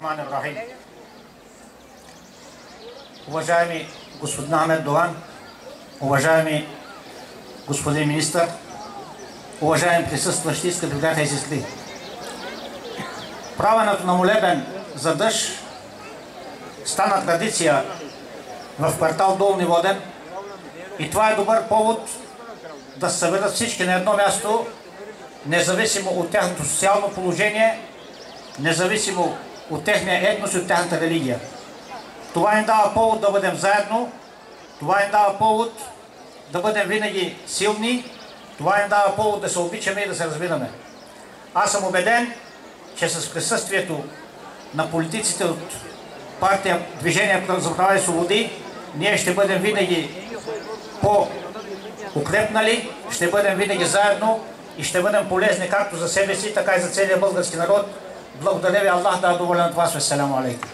Рахим. Уважаеми господин Ахмед Доган, уважаеми господин министър, уважаеми присъстващи, скъпи братя и сестри. Правенето на молебен за дъжд стана традиция в квартал Долни Воден и това е добър повод да се съберат всички на едно място, независимо от тяхното социално положение, независимо от техния етнос и от тяхната религия. Това ни дава повод да бъдем заедно, това ни дава повод да бъдем винаги силни, това ни дава повод да се обичаме и да се разбираме. Аз съм убеден, че с присъствието на политиците от партия Движение за права и свободи, ние ще бъдем винаги по-укрепнали, ще бъдем винаги заедно и ще бъдем полезни както за себе си, така и за целия български народ. Благодаря ви, Аллах да е доволен от вас. Ассаламу алейкум.